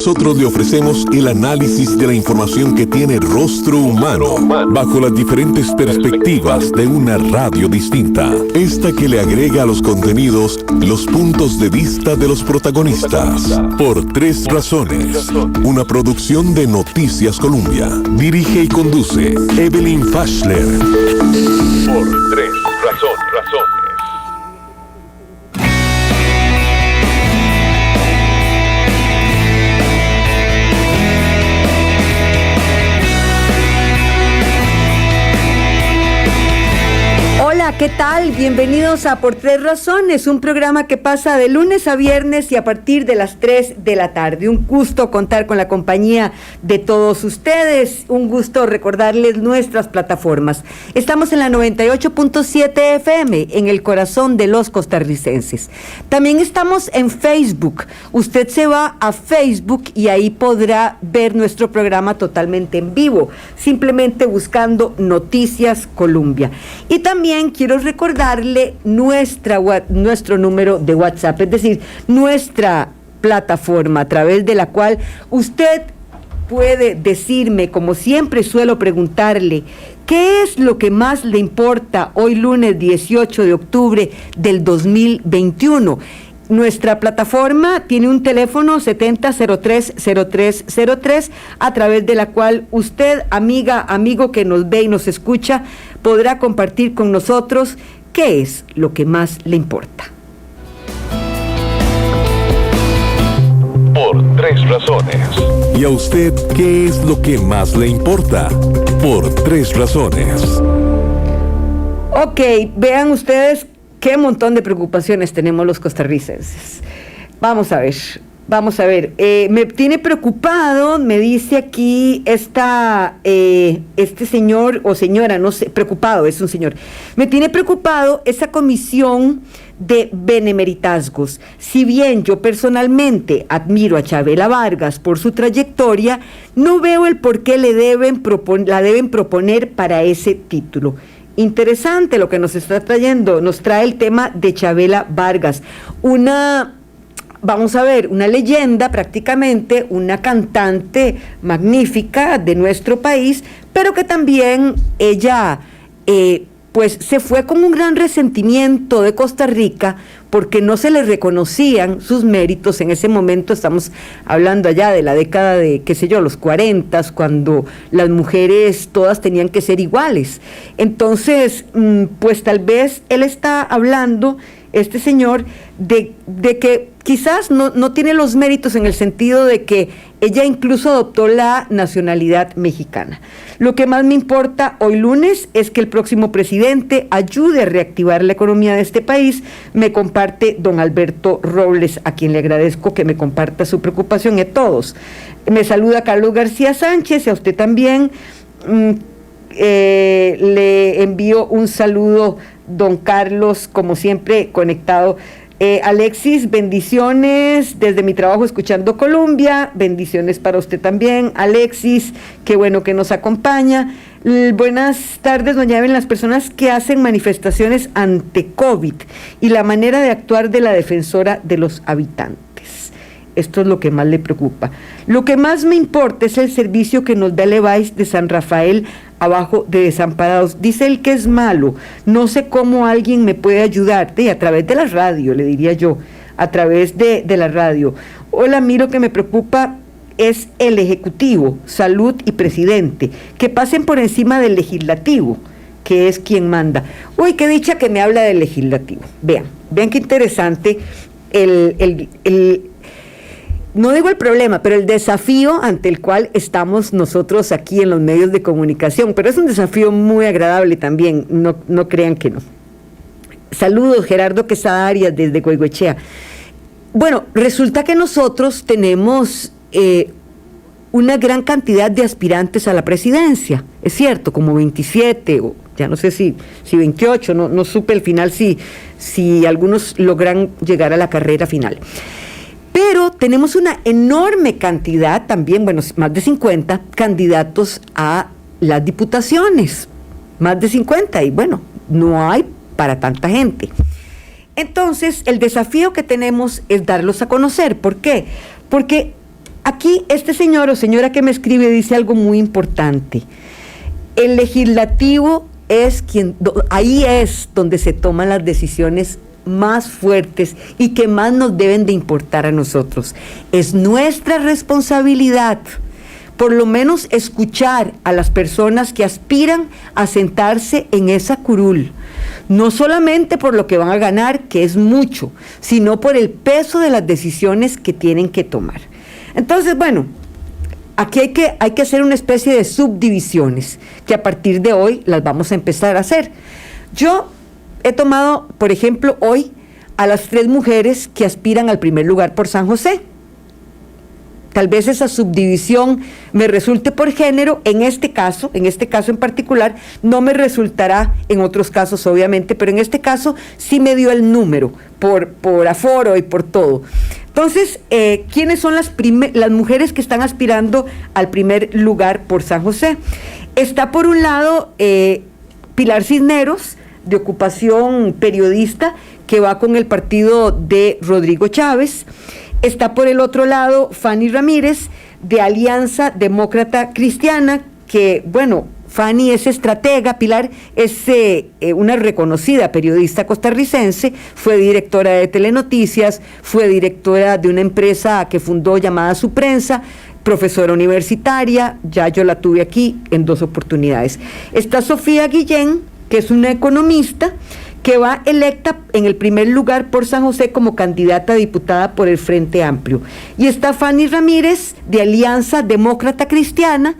nosotros le ofrecemos el análisis de la información que tiene rostro humano, bajo las diferentes perspectivas de una radio distinta. Esta que le agrega a los contenidos los puntos de vista de los protagonistas. Por Tres Razones, una producción de Noticias Colombia. Dirige y conduce Evelyn Fashler. Por Tres Razones. ¿Qué tal? Bienvenidos a Por Tres Razones, un programa que pasa de lunes a viernes y a partir de las 3 de la tarde. Un gusto contar con la compañía de todos ustedes, un gusto recordarles nuestras plataformas. Estamos en la 98.7 FM, en el corazón de los costarricenses. También estamos en Facebook. Usted se va a Facebook y ahí podrá ver nuestro programa totalmente en vivo, simplemente buscando Noticias Colombia. Y también quiero recordarle nuestro número de WhatsApp, es decir, nuestra plataforma a través de la cual usted puede decirme, como siempre suelo preguntarle, ¿qué es lo que más le importa hoy lunes 18 de octubre del 2021? Nuestra plataforma tiene un teléfono 7003-0303 a través de la cual usted, amiga, amigo que nos ve y nos escucha, podrá compartir con nosotros qué es lo que más le importa. Por Tres Razones. ¿Y a usted qué es lo que más le importa? Por Tres Razones. Ok, vean ustedes qué montón de preocupaciones tenemos los costarricenses. Vamos a ver. Me tiene preocupado, me dice aquí este señor o señora, no sé, preocupado, es un señor. Me tiene preocupado esa comisión de benemeritazgos. Si bien yo personalmente admiro a Chavela Vargas por su trayectoria, no veo el por qué la deben proponer para ese título. Interesante lo que nos está trayendo, nos trae el tema de Chavela Vargas, una leyenda prácticamente, una cantante magnífica de nuestro país, pero que también ella pues se fue con un gran resentimiento de Costa Rica porque no se le reconocían sus méritos en ese momento. Estamos hablando allá de la década de, los 40, cuando las mujeres todas tenían que ser iguales. Entonces, pues tal vez él está hablando, este señor, de que quizás no tiene los méritos en el sentido de que ella incluso adoptó la nacionalidad mexicana. Lo que más me importa hoy lunes es que el próximo presidente ayude a reactivar la economía de este país. Me comparte don Alberto Robles, a quien le agradezco que me comparta su preocupación, y a todos. Me saluda Carlos García Sánchez, y a usted también. Le envío un saludo, don Carlos, como siempre conectado. Alexis, bendiciones desde mi trabajo escuchando Colombia, bendiciones para usted también, Alexis, qué bueno que nos acompaña. Buenas tardes, doña Evelyn. Las personas que hacen manifestaciones ante COVID y la manera de actuar de la defensora de los habitantes. Esto es lo que más le preocupa. Lo que más me importa es el servicio que nos da el EVAIS de San Rafael abajo de Desamparados. Dice él que es malo. No sé cómo alguien me puede ayudar. A través de la radio, le diría yo. A través de la radio. Hola, a mí lo que me preocupa es el Ejecutivo, Salud y Presidente. Que pasen por encima del Legislativo, que es quien manda. Uy, qué dicha que me habla del Legislativo. Vean qué interesante no digo el problema, pero el desafío ante el cual estamos nosotros aquí en los medios de comunicación, pero es un desafío muy agradable también, no crean que no. Saludos, Gerardo Quesada Arias desde Goigoechea. Bueno, resulta que nosotros tenemos una gran cantidad de aspirantes a la presidencia, es cierto, como 27 o ya no sé si 28, no supe al final si algunos logran llegar a la carrera final. Pero tenemos una enorme cantidad también, más de 50 candidatos a las diputaciones, más de 50, y no hay para tanta gente. Entonces, el desafío que tenemos es darlos a conocer. ¿Por qué? Porque aquí este señor o señora que me escribe dice algo muy importante. El legislativo es ahí es donde se toman las decisiones más fuertes y que más nos deben de importar a nosotros. Es nuestra responsabilidad, por lo menos, escuchar a las personas que aspiran a sentarse en esa curul, no solamente por lo que van a ganar, que es mucho, sino por el peso de las decisiones que tienen que tomar. Entonces, bueno, aquí hay que hacer una especie de subdivisiones, que a partir de hoy las vamos a empezar a hacer. Yo he tomado, por ejemplo, hoy a las 3 mujeres que aspiran al primer lugar por San José. Tal vez esa subdivisión me resulte por género, en este caso en particular, no me resultará en otros casos, obviamente, pero en este caso sí me dio el número, por aforo y por todo. Entonces, ¿quiénes son las mujeres que están aspirando al primer lugar por San José? Está por un lado Pilar Cisneros, de ocupación periodista, que va con el partido de Rodrigo Chávez. Está por el otro lado Fanny Ramírez, de Alianza Demócrata Cristiana, que, bueno, Fanny es estratega, Pilar es una reconocida periodista costarricense, fue directora de Telenoticias, fue directora de una empresa que fundó llamada Su Prensa, profesora universitaria, ya yo la tuve aquí en 2 oportunidades. Está Sofía Guillén, que es una economista, que va electa en el primer lugar por San José como candidata a diputada por el Frente Amplio. Y está Fanny Ramírez, de Alianza Demócrata Cristiana,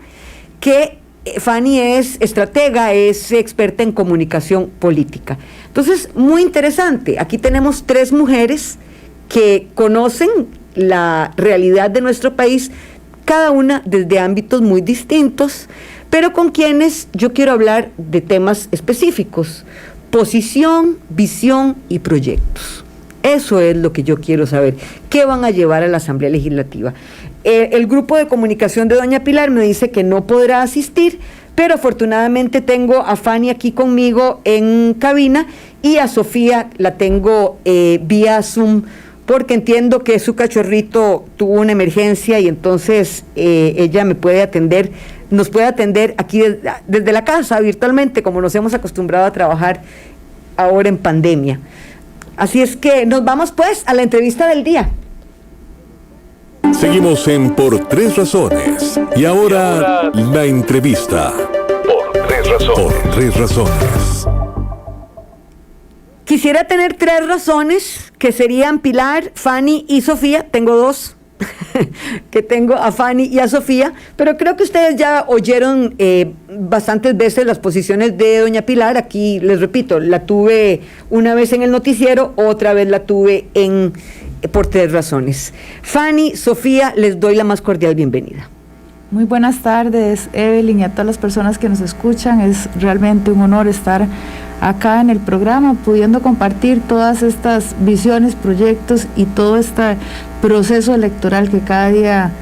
que Fanny es estratega, es experta en comunicación política. Entonces, muy interesante. Aquí tenemos 3 mujeres que conocen la realidad de nuestro país, cada una desde ámbitos muy distintos, pero con quienes yo quiero hablar de temas específicos: posición, visión y proyectos. Eso es lo que yo quiero saber. ¿Qué van a llevar a la Asamblea Legislativa? El grupo de comunicación de doña Pilar me dice que no podrá asistir, pero afortunadamente tengo a Fanny aquí conmigo en cabina y a Sofía la tengo vía Zoom, porque entiendo que su cachorrito tuvo una emergencia y entonces ella nos puede atender aquí desde la casa, virtualmente, como nos hemos acostumbrado a trabajar ahora en pandemia. Así es que nos vamos pues a la entrevista del día. Seguimos en Por 3 Razones. Y ahora la entrevista. Por 3 razones. Quisiera tener 3 razones, que serían Pilar, Fanny y Sofía. Tengo 2. que tengo a Fanny y a Sofía, pero creo que ustedes ya oyeron bastantes veces las posiciones de doña Pilar. Aquí les repito, la tuve una vez en el noticiero, otra vez la tuve por 3 razones. Fanny, Sofía, les doy la más cordial bienvenida. Muy buenas tardes, Evelyn, y a todas las personas que nos escuchan. Es realmente un honor estar acá en el programa, pudiendo compartir todas estas visiones, proyectos y todo este proceso electoral que cada día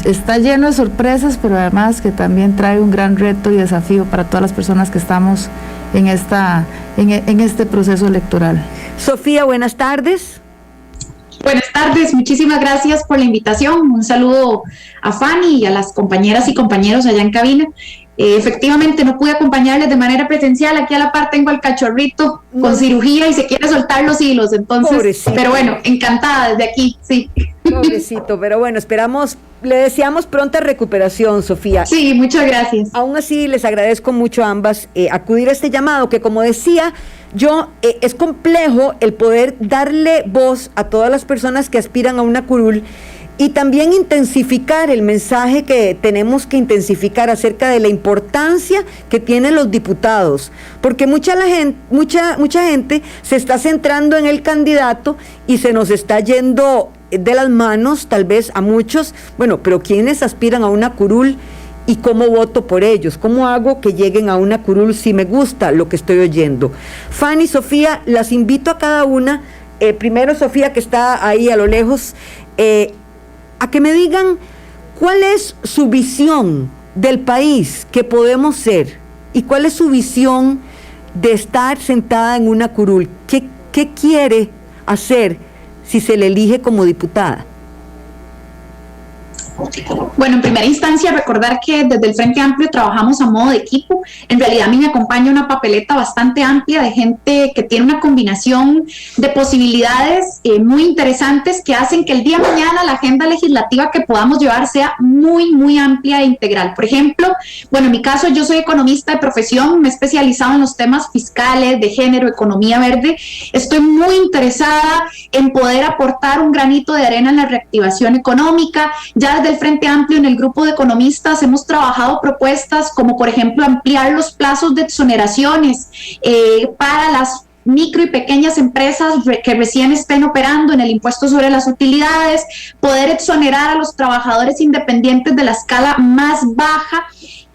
está lleno de sorpresas, pero además que también trae un gran reto y desafío para todas las personas que estamos en este proceso electoral. Sofía, buenas tardes. Buenas tardes, muchísimas gracias por la invitación. Un saludo a Fanny y a las compañeras y compañeros allá en cabina. Efectivamente no pude acompañarles de manera presencial, aquí a la par tengo al cachorrito con cirugía y se quiere soltar los hilos, entonces, pobrecito. Pero bueno, encantada desde aquí, sí. Pobrecito, pero bueno, le deseamos pronta recuperación, Sofía. Sí, muchas gracias. Aún así, les agradezco mucho a ambas acudir a este llamado, que como decía yo, es complejo el poder darle voz a todas las personas que aspiran a una curul, y también intensificar el mensaje que tenemos que intensificar acerca de la importancia que tienen los diputados, porque mucha gente se está centrando en el candidato y se nos está yendo de las manos, tal vez a muchos. Bueno, pero ¿quiénes aspiran a una curul y cómo voto por ellos? ¿Cómo hago que lleguen a una curul si me gusta lo que estoy oyendo? Fanny, Sofía, las invito a cada una. Primero Sofía, que está ahí a lo lejos, a que me digan cuál es su visión del país que podemos ser y cuál es su visión de estar sentada en una curul. ¿Qué quiere hacer si se le elige como diputada? Bueno, en primera instancia, recordar que desde el Frente Amplio trabajamos a modo de equipo. En realidad, a mí me acompaña una papeleta bastante amplia de gente que tiene una combinación de posibilidades muy interesantes que hacen que el día de mañana la agenda legislativa que podamos llevar sea muy, muy amplia e integral. Por ejemplo, bueno, en mi caso, yo soy economista de profesión, me he especializado en los temas fiscales, de género, economía verde. Estoy muy interesada en poder aportar un granito de arena en la reactivación económica. Ya desde el Frente Amplio, en el grupo de economistas, hemos trabajado propuestas como, por ejemplo, ampliar los plazos de exoneraciones para las micro y pequeñas empresas que recién estén operando en el impuesto sobre las utilidades, poder exonerar a los trabajadores independientes de la escala más baja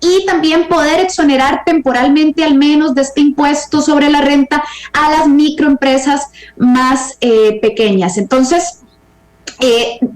y también poder exonerar temporalmente al menos de este impuesto sobre la renta a las microempresas más pequeñas. Entonces,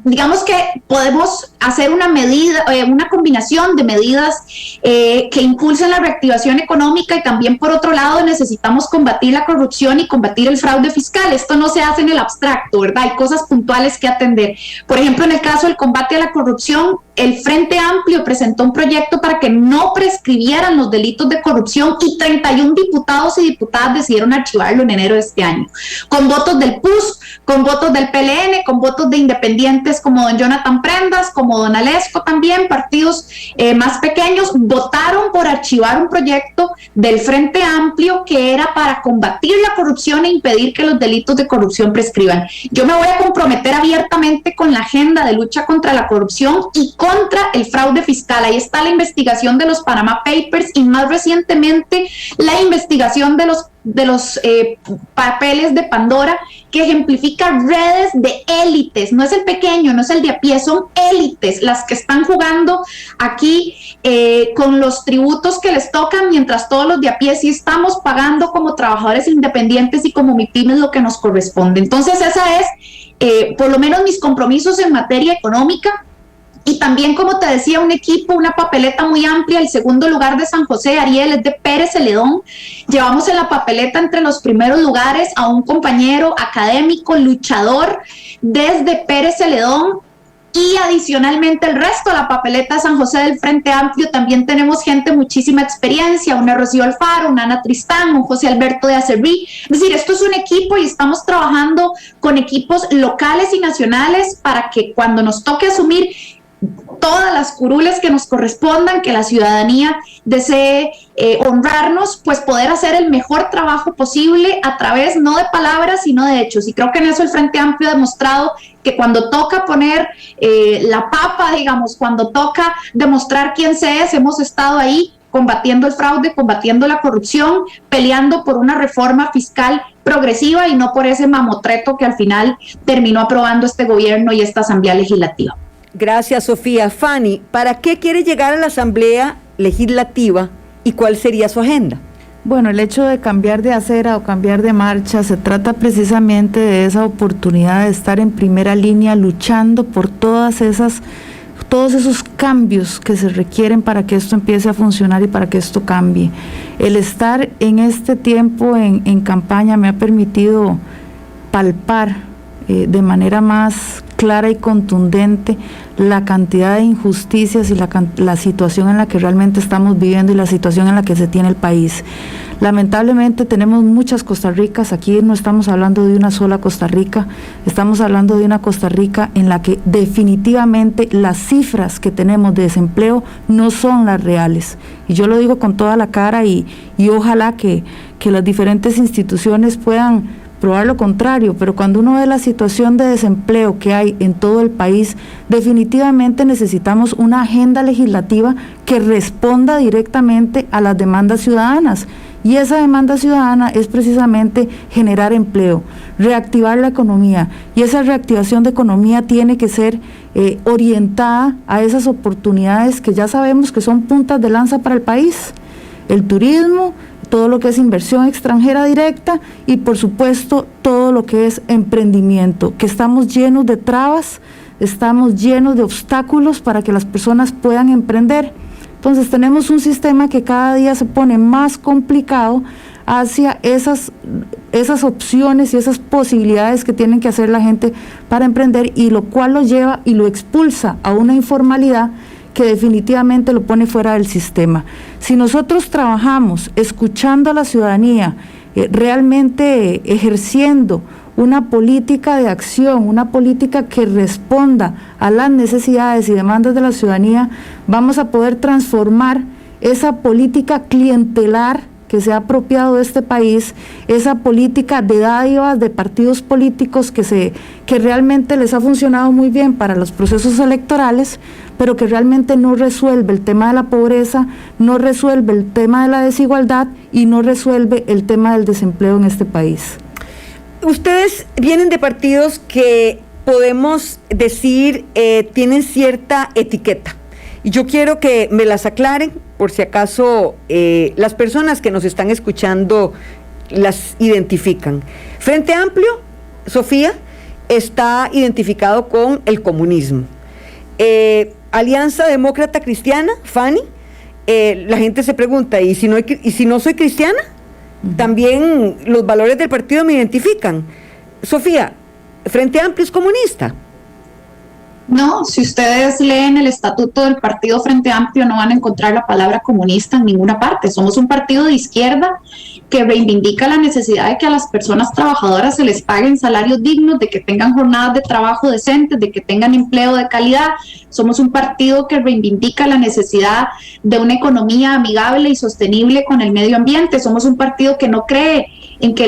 digamos que podemos hacer una medida, una combinación de medidas que impulsen la reactivación económica y también por otro lado necesitamos combatir la corrupción y combatir el fraude fiscal. Esto no se hace en el abstracto, ¿verdad? Hay cosas puntuales que atender. Por ejemplo, en el caso del combate a la corrupción, el Frente Amplio presentó un proyecto para que no prescribieran los delitos de corrupción y 31 diputados y diputadas decidieron archivarlo en enero de este año. Con votos del PUS, con votos del PLN, con votos de independientes como don Jonathan Prendas, como don Alesco también, partidos más pequeños, votaron por archivar un proyecto del Frente Amplio que era para combatir la corrupción e impedir que los delitos de corrupción prescriban. Yo me voy a comprometer abiertamente con la agenda de lucha contra la corrupción y contra el fraude fiscal. Ahí está la investigación de los Panama Papers y más recientemente la investigación de los papeles de Pandora, que ejemplifica redes de élites. No es el pequeño, no es el de a pie, son élites las que están jugando aquí con los tributos que les tocan, mientras todos los de a pie sí estamos pagando como trabajadores independientes y como MIPYMES lo que nos corresponde. Entonces esa es por lo menos mis compromisos en materia económica. Y también, como te decía, un equipo, una papeleta muy amplia. El segundo lugar de San José, Ariel, es de Pérez Celedón. Llevamos en la papeleta entre los primeros lugares a un compañero académico, luchador desde Pérez Celedón. Y adicionalmente el resto de la papeleta de San José del Frente Amplio también tenemos gente de muchísima experiencia, una Rocío Alfaro, una Ana Tristán, un José Alberto de Acerrí. Es decir, esto es un equipo y estamos trabajando con equipos locales y nacionales para que cuando nos toque asumir todas las curules que nos correspondan, que la ciudadanía desee honrarnos, pues poder hacer el mejor trabajo posible a través no de palabras, sino de hechos. Y creo que en eso el Frente Amplio ha demostrado que cuando toca poner la papa, digamos, cuando toca demostrar quién se es, hemos estado ahí combatiendo el fraude, combatiendo la corrupción, peleando por una reforma fiscal progresiva y no por ese mamotreto que al final terminó aprobando este gobierno y esta Asamblea Legislativa. Gracias, Sofía. Fanny, ¿para qué quiere llegar a la Asamblea Legislativa y cuál sería su agenda? Bueno, el hecho de cambiar de acera o cambiar de marcha se trata precisamente de esa oportunidad de estar en primera línea luchando por todos esos cambios que se requieren para que esto empiece a funcionar y para que esto cambie. El estar en este tiempo en campaña me ha permitido palpar de manera más clara y contundente la cantidad de injusticias y la situación en la que realmente estamos viviendo y la situación en la que se tiene el país. Lamentablemente tenemos muchas Costa Ricas, aquí no estamos hablando de una sola Costa Rica, estamos hablando de una Costa Rica en la que definitivamente las cifras que tenemos de desempleo no son las reales. Y yo lo digo con toda la cara y ojalá que las diferentes instituciones puedan probar lo contrario, pero cuando uno ve la situación de desempleo que hay en todo el país, definitivamente necesitamos una agenda legislativa que responda directamente a las demandas ciudadanas. Y esa demanda ciudadana es precisamente generar empleo, reactivar la economía. Y esa reactivación de economía tiene que ser orientada a esas oportunidades que ya sabemos que son puntas de lanza para el país. El turismo, todo lo que es inversión extranjera directa y por supuesto todo lo que es emprendimiento, que estamos llenos de trabas, estamos llenos de obstáculos para que las personas puedan emprender. Entonces tenemos un sistema que cada día se pone más complicado hacia esas opciones y esas posibilidades que tienen que hacer la gente para emprender, y lo cual lo lleva y lo expulsa a una informalidad que definitivamente lo pone fuera del sistema. Si nosotros trabajamos escuchando a la ciudadanía, realmente ejerciendo una política de acción, una política que responda a las necesidades y demandas de la ciudadanía, vamos a poder transformar esa política clientelar que se ha apropiado de este país, esa política de dádivas de partidos políticos que realmente les ha funcionado muy bien para los procesos electorales, pero que realmente no resuelve el tema de la pobreza, no resuelve el tema de la desigualdad y no resuelve el tema del desempleo en este país. Ustedes vienen de partidos que podemos decir tienen cierta etiqueta, y yo quiero que me las aclaren por si acaso las personas que nos están escuchando las identifican. Frente Amplio, Sofía, está identificado con el comunismo. Alianza Demócrata Cristiana, Fanny, la gente se pregunta, ¿y si no soy cristiana? También los valores del partido me identifican. Sofía, ¿Frente Amplio es comunista? No, si ustedes leen el estatuto del Partido Frente Amplio no van a encontrar la palabra comunista en ninguna parte. Somos un partido de izquierda que reivindica la necesidad de que a las personas trabajadoras se les paguen salarios dignos, de que tengan jornadas de trabajo decentes, de que tengan empleo de calidad. Somos un partido que reivindica la necesidad de una economía amigable y sostenible con el medio ambiente. Somos un partido que no cree en que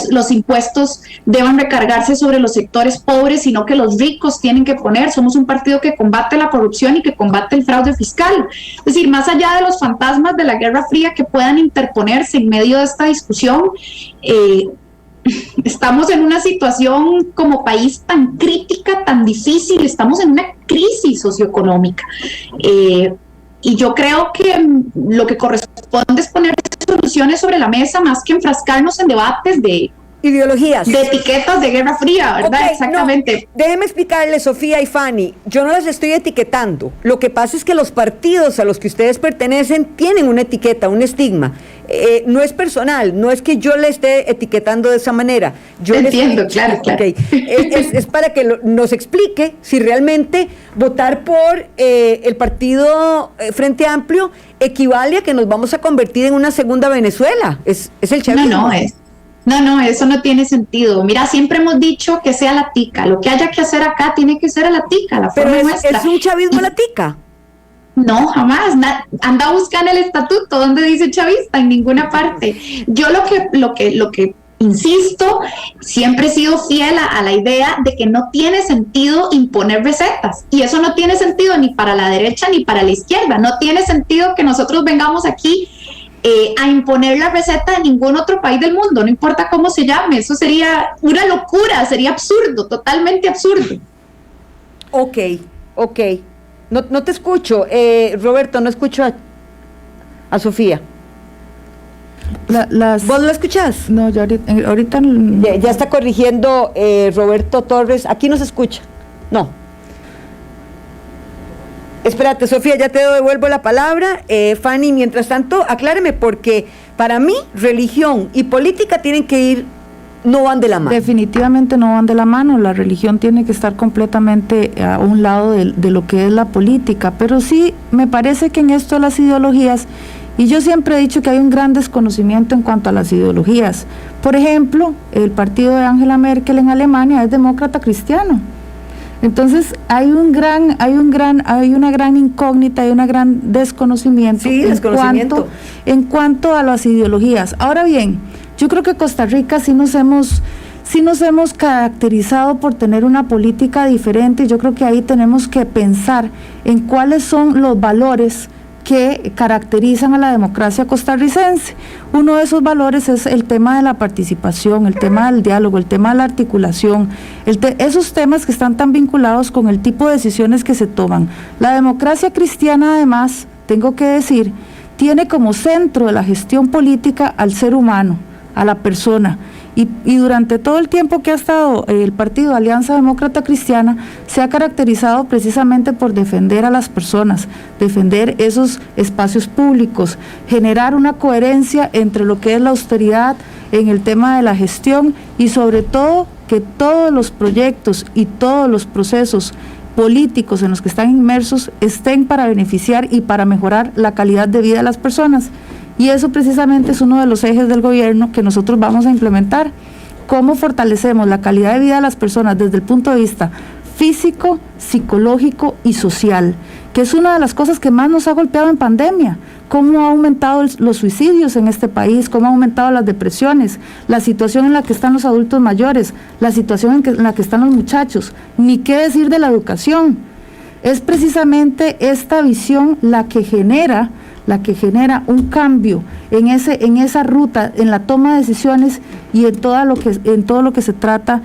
los impuestos deban recargarse sobre los sectores pobres, sino que los ricos tienen que poner. Somos un partido que combate la corrupción y que combate el fraude fiscal. Es decir, más allá de los fantasmas de la Guerra Fría que puedan interponerse en medio de esta discusión, estamos en una situación como país tan crítica, tan difícil, estamos en una crisis socioeconómica. Y yo creo que lo que corresponde es poner soluciones sobre la mesa más que enfrascarnos en debates de ideologías, de etiquetas de Guerra Fría, ¿verdad? Okay, exactamente. No, déjenme explicarle, Sofía y Fanny, yo no las estoy etiquetando. Lo que pasa es que los partidos a los que ustedes pertenecen tienen una etiqueta, un estigma. No es personal, no es que yo le esté etiquetando de esa manera. Yo entiendo, claro. Okay. Es para que nos explique si realmente votar por el partido Frente Amplio equivale a que nos vamos a convertir en una segunda Venezuela. Es el chavismo. No, eso no tiene sentido. Mira, siempre hemos dicho que sea la tica. Lo que haya que hacer acá tiene que ser a la tica, la forma nuestra. ¿Es un chavismo la tica? No, jamás. Anda a buscar el estatuto donde dice chavista, en ninguna parte. Yo lo que insisto, siempre he sido fiel a la idea de que no tiene sentido imponer recetas. Y eso no tiene sentido ni para la derecha ni para la izquierda. No tiene sentido que nosotros vengamos aquí a imponer la receta de ningún otro país del mundo, no importa cómo se llame. Eso sería una locura, sería absurdo, totalmente absurdo. Ok. No te escucho, Roberto, no escucho a Sofía. ¿Vos lo escuchás? No, yo ahorita ya está corrigiendo Roberto Torres. Aquí no se escucha. No. Espérate, Sofía, ya te devuelvo la palabra. Fanny, mientras tanto, acláreme, porque para mí religión y política no van de la mano. Definitivamente no van de la mano. La religión tiene que estar completamente a un lado de lo que es la política, pero sí me parece que en esto de las ideologías, y yo siempre he dicho que hay un gran desconocimiento en cuanto a las ideologías. Por ejemplo, el partido de Angela Merkel en Alemania es demócrata cristiano. Entonces hay una gran incógnita, hay un gran desconocimiento, en cuanto a las ideologías. Ahora bien, yo creo que Costa Rica sí nos hemos caracterizado por tener una política diferente. Yo creo que ahí tenemos que pensar en cuáles son los valores que caracterizan a la democracia costarricense. Uno de esos valores es el tema de la participación, el tema del diálogo, el tema de la articulación, esos temas que están tan vinculados con el tipo de decisiones que se toman. La democracia cristiana, además, tengo que decir, tiene como centro de la gestión política al ser humano, a la persona, Y durante todo el tiempo que ha estado el partido Alianza Demócrata Cristiana, se ha caracterizado precisamente por defender a las personas, defender esos espacios públicos, generar una coherencia entre lo que es la austeridad en el tema de la gestión y sobre todo que todos los proyectos y todos los procesos políticos en los que están inmersos estén para beneficiar y para mejorar la calidad de vida de las personas. Y eso precisamente es uno de los ejes del gobierno que nosotros vamos a implementar. ¿Cómo fortalecemos la calidad de vida de las personas desde el punto de vista físico, psicológico y social? Que es una de las cosas que más nos ha golpeado en pandemia. Cómo ha aumentado los suicidios en este país, cómo ha aumentado las depresiones, la situación en la que están los adultos mayores, la situación en la que están los muchachos, ni qué decir de la educación. Es precisamente esta visión la que genera un cambio en esa ruta, en la toma de decisiones y en todo lo que se trata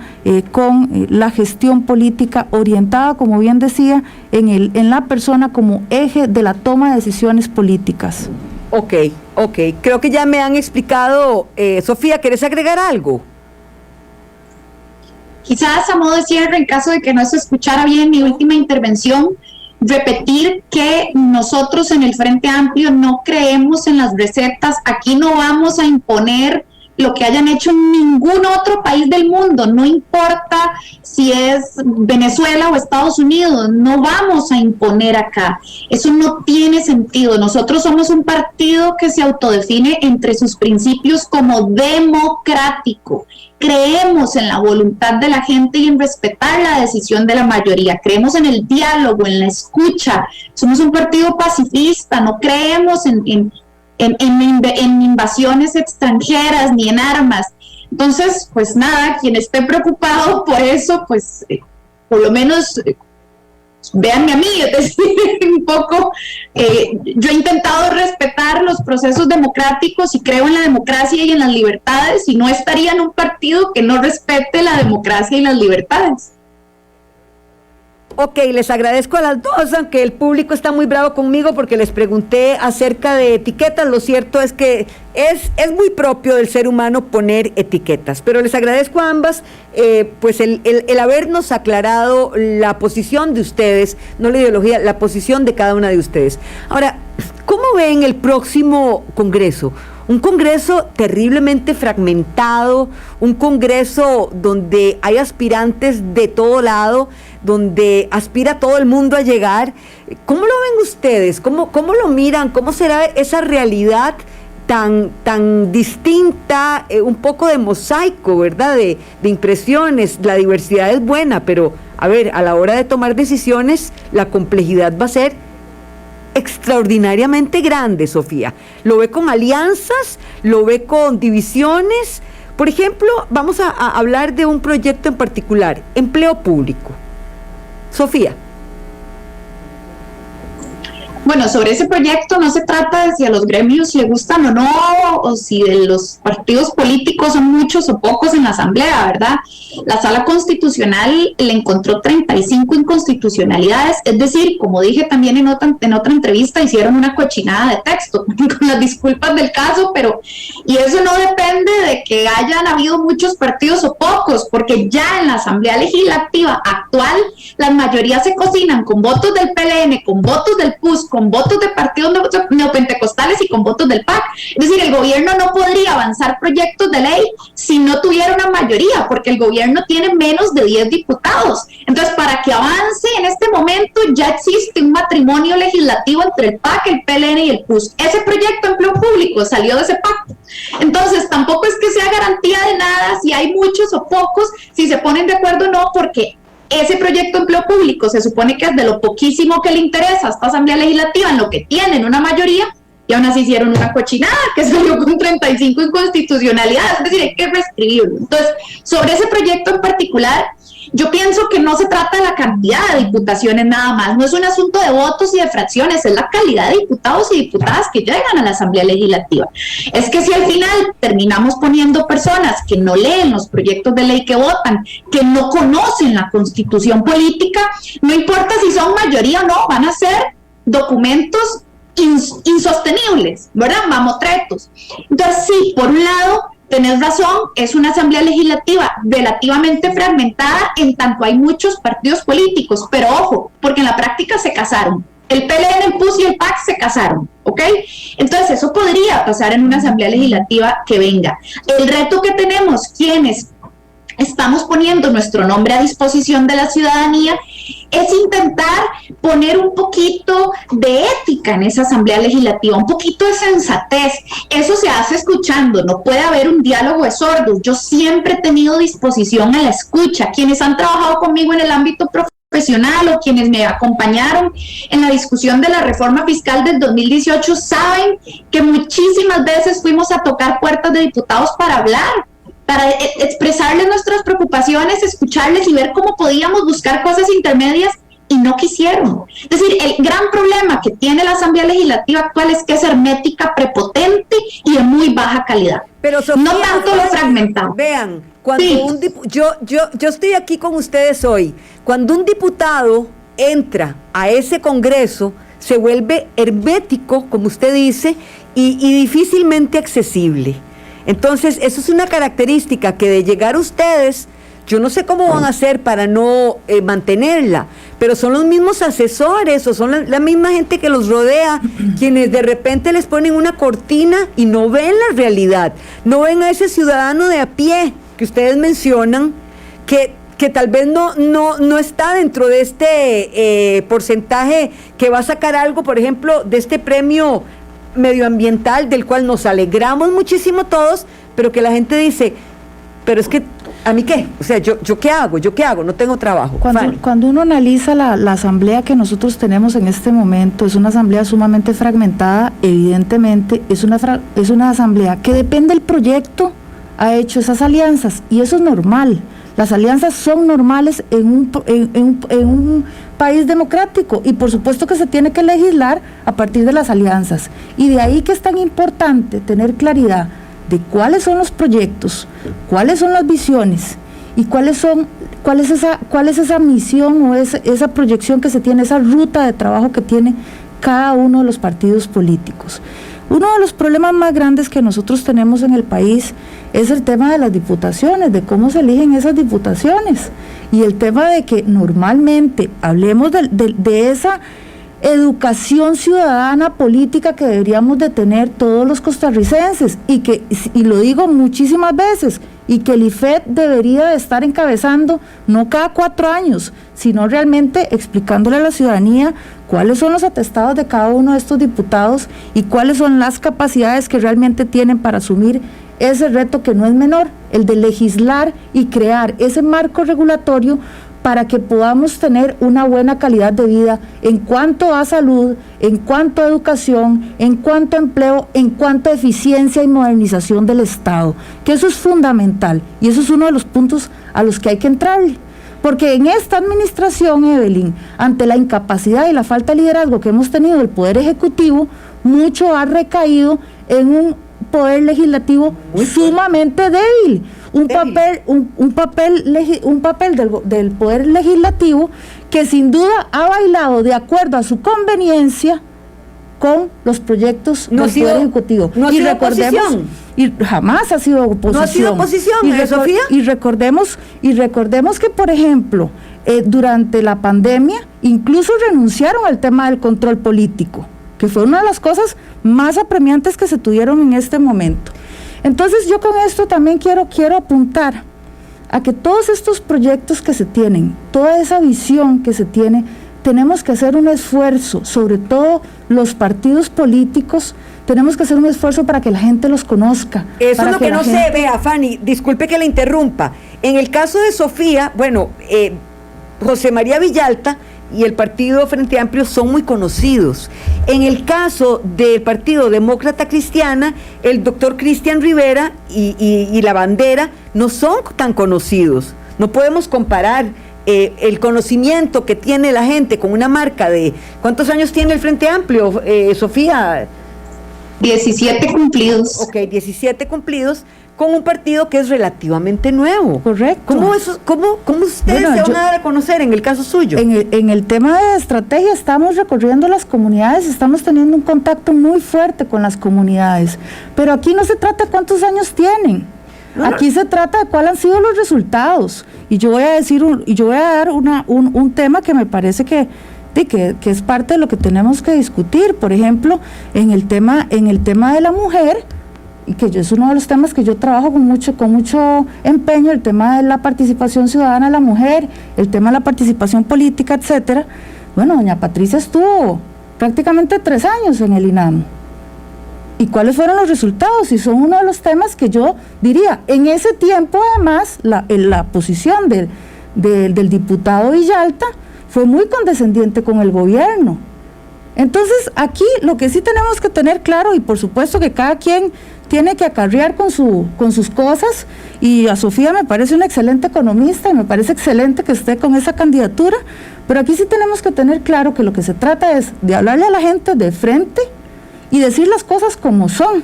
con la gestión política orientada, como bien decía, en la persona como eje de la toma de decisiones políticas. Ok, creo que ya me han explicado. Sofía, ¿quieres agregar algo? Quizás a modo de cierre, en caso de que no se escuchara bien mi última intervención, repetir que nosotros en el Frente Amplio no creemos en las recetas. Aquí no vamos a imponer lo que hayan hecho en ningún otro país del mundo, no importa si es Venezuela o Estados Unidos, no vamos a imponer acá, eso no tiene sentido. Nosotros somos un partido que se autodefine entre sus principios como democrático. Creemos en la voluntad de la gente y en respetar la decisión de la mayoría. Creemos en el diálogo, en la escucha. Somos un partido pacifista, no creemos en invasiones extranjeras ni en armas. Entonces, pues nada, quien esté preocupado por eso, pues por lo menos véanme a mí, es decir, un poco, yo he intentado respetar los procesos democráticos y creo en la democracia y en las libertades, y no estaría en un partido que no respete la democracia y las libertades. Ok, les agradezco a las dos, aunque el público está muy bravo conmigo porque les pregunté acerca de etiquetas. Lo cierto es que es muy propio del ser humano poner etiquetas, pero les agradezco a ambas pues el habernos aclarado la posición de ustedes, no la ideología, la posición de cada una de ustedes. Ahora, ¿cómo ven el próximo Congreso? Un Congreso terriblemente fragmentado, un Congreso donde hay aspirantes de todo lado, donde aspira todo el mundo a llegar. ¿Cómo lo ven ustedes? ¿Cómo lo miran? ¿Cómo será esa realidad tan distinta, un poco de mosaico, ¿verdad? De impresiones. La diversidad es buena, pero a ver, a la hora de tomar decisiones, la complejidad va a ser extraordinariamente grande, Sofía. ¿Lo ve con alianzas? ¿Lo ve con divisiones? Por ejemplo, vamos a hablar de un proyecto en particular, empleo público. Sofía. Bueno, sobre ese proyecto no se trata de si a los gremios le gustan o no, o si de los partidos políticos son muchos o pocos en la asamblea, ¿verdad? La Sala Constitucional le encontró 35 inconstitucionalidades, es decir, como dije también en otra entrevista, hicieron una cochinada de texto, con las disculpas del caso, pero, y eso no depende de que hayan habido muchos partidos o pocos, porque ya en la Asamblea Legislativa actual, las mayorías se cocinan con votos del PLN, con votos del PUS, con votos de partidos neopentecostales y con votos del PAC. Es decir, el gobierno no podría avanzar proyectos de ley si no tuviera una mayoría, porque el gobierno tiene menos de 10 diputados. Entonces, para que avance en este momento, ya existe un matrimonio legislativo entre el PAC, el PLN y el PUS. Ese proyecto de empleo público salió de ese pacto. Entonces, tampoco es que sea garantía de nada si hay muchos o pocos, si se ponen de acuerdo o no, porque ese proyecto de empleo público se supone que es de lo poquísimo que le interesa a esta Asamblea Legislativa, en lo que tienen una mayoría, y aún así hicieron una cochinada que salió con 35 inconstitucionalidades, es decir, hay que reescribirlo. Entonces, sobre ese proyecto en particular, yo pienso que no se trata de la cantidad de diputaciones nada más, no es un asunto de votos y de fracciones, es la calidad de diputados y diputadas que llegan a la Asamblea Legislativa. Es que si al final terminamos poniendo personas que no leen los proyectos de ley que votan, que no conocen la Constitución política, no importa si son mayoría o no, van a ser documentos insostenibles, ¿verdad? Mamotretos. Entonces, sí, por un lado, tenés razón, es una asamblea legislativa relativamente fragmentada en tanto hay muchos partidos políticos, pero ojo, porque en la práctica se casaron. El PLN, el PUS y el PAC se casaron, ¿ok? Entonces eso podría pasar en una asamblea legislativa que venga. El reto que tenemos, quienes estamos poniendo nuestro nombre a disposición de la ciudadanía, es intentar poner un poquito de ética en esa asamblea legislativa, un poquito de sensatez. Eso se hace escuchando, no puede haber un diálogo de sordos. Yo siempre he tenido disposición a la escucha. Quienes han trabajado conmigo en el ámbito profesional o quienes me acompañaron en la discusión de la reforma fiscal del 2018 saben que muchísimas veces fuimos a tocar puertas de diputados para hablar, para expresarles nuestras preocupaciones, escucharles y ver cómo podíamos buscar cosas intermedias, y no quisieron. Es decir, el gran problema que tiene la Asamblea Legislativa actual es que es hermética, prepotente y de muy baja calidad. Pero Sofía, no tanto lo fragmentado. Vean, cuando Sí. yo estoy aquí con ustedes hoy, cuando un diputado entra a ese Congreso, se vuelve hermético, como usted dice, y difícilmente accesible. Entonces, eso es una característica que de llegar ustedes, yo no sé cómo van a hacer para no mantenerla, pero son los mismos asesores o son la misma gente que los rodea quienes de repente les ponen una cortina y no ven la realidad, no ven a ese ciudadano de a pie que ustedes mencionan, que tal vez no está dentro de este porcentaje que va a sacar algo, por ejemplo, de este premio medioambiental del cual nos alegramos muchísimo todos, pero que la gente dice, pero es que ¿a mí qué? O sea, ¿yo qué hago? ¿Yo qué hago? No tengo trabajo. Cuando uno analiza la asamblea que nosotros tenemos en este momento, es una asamblea sumamente fragmentada, evidentemente, es una asamblea que depende del proyecto, ha hecho esas alianzas, y eso es normal. Las alianzas son normales en un país democrático, y por supuesto que se tiene que legislar a partir de las alianzas, y de ahí que es tan importante tener claridad de cuáles son los proyectos, cuáles son las visiones y cuál es esa misión o esa proyección que se tiene, esa ruta de trabajo que tiene cada uno de los partidos políticos. Uno de los problemas más grandes que nosotros tenemos en el país es el tema de las diputaciones, de cómo se eligen esas diputaciones, y el tema de que normalmente hablemos de esa educación ciudadana política que deberíamos de tener todos los costarricenses, y lo digo muchísimas veces, y que el IFET debería de estar encabezando no cada 4 años, sino realmente explicándole a la ciudadanía cuáles son los atestados de cada uno de estos diputados y cuáles son las capacidades que realmente tienen para asumir ese reto que no es menor, el de legislar y crear ese marco regulatorio para que podamos tener una buena calidad de vida en cuanto a salud, en cuanto a educación, en cuanto a empleo, en cuanto a eficiencia y modernización del Estado, que eso es fundamental, y eso es uno de los puntos a los que hay que entrarle, porque en esta administración, Evelyn, ante la incapacidad y la falta de liderazgo que hemos tenido del Poder Ejecutivo, mucho ha recaído en un Poder Legislativo sumamente débil. Un papel del Poder Legislativo que sin duda ha bailado de acuerdo a su conveniencia con los proyectos del Poder Ejecutivo. No ha sido oposición. Y jamás ha sido oposición. No ha sido oposición, Sofía. Y recordemos que, por ejemplo, durante la pandemia incluso renunciaron al tema del control político, que fue una de las cosas más apremiantes que se tuvieron en este momento. Entonces yo con esto también quiero apuntar a que todos estos proyectos que se tienen, toda esa visión que se tiene, tenemos que hacer un esfuerzo, sobre todo los partidos políticos, tenemos que hacer un esfuerzo para que la gente los conozca. Eso es lo que no se vea, Fanny, disculpe que la interrumpa. En el caso de Sofía, José María Villalta y el Partido Frente Amplio son muy conocidos. En el caso del Partido Demócrata Cristiana, el doctor Cristian Rivera y la bandera no son tan conocidos. No podemos comparar el conocimiento que tiene la gente con una marca de... ¿Cuántos años tiene el Frente Amplio, Sofía? 17 cumplidos. Ok, 17 cumplidos, con un partido que es relativamente nuevo. Correcto. ¿Cómo ustedes se van a dar a conocer en el caso suyo? En el tema de estrategia estamos recorriendo las comunidades, estamos teniendo un contacto muy fuerte con las comunidades, pero aquí no se trata cuántos años tienen, Aquí se trata de cuáles han sido los resultados. Y yo voy a dar un tema que me parece que es parte de lo que tenemos que discutir. Por ejemplo, en el tema de la mujer, y que es uno de los temas que yo trabajo con mucho empeño, el tema de la participación ciudadana de la mujer, el tema de la participación política, etcétera. Bueno, doña Patricia estuvo prácticamente 3 años en el INAM. ¿Y cuáles fueron los resultados? Y son uno de los temas que yo diría, en ese tiempo además, la posición del diputado Villalta fue muy condescendiente con el gobierno. Entonces, aquí lo que sí tenemos que tener claro, y por supuesto que cada quien tiene que acarrear con sus cosas, y a Sofía me parece una excelente economista, y me parece excelente que esté con esa candidatura, pero aquí sí tenemos que tener claro que lo que se trata es de hablarle a la gente de frente y decir las cosas como son.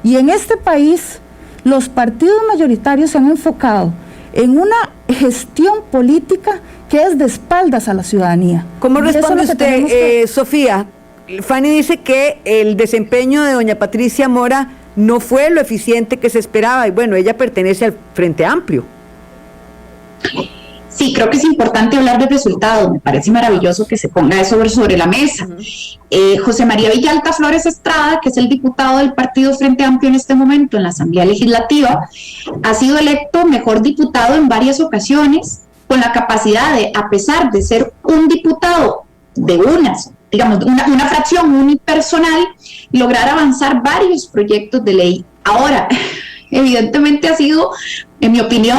Y en este país, los partidos mayoritarios se han enfocado en una gestión política que es de espaldas a la ciudadanía. ¿Cómo responde usted, Sofía? Fanny dice que el desempeño de doña Patricia Mora no fue lo eficiente que se esperaba, y bueno, ella pertenece al Frente Amplio. Sí, creo que es importante hablar de resultados. Me parece maravilloso que se ponga eso sobre la mesa. José María Villalta Flores Estrada, que es el diputado del Partido Frente Amplio en este momento en la Asamblea Legislativa, ha sido electo mejor diputado en varias ocasiones, con la capacidad de, a pesar de ser un diputado de una fracción unipersonal, lograr avanzar varios proyectos de ley. Ahora, evidentemente ha sido, en mi opinión,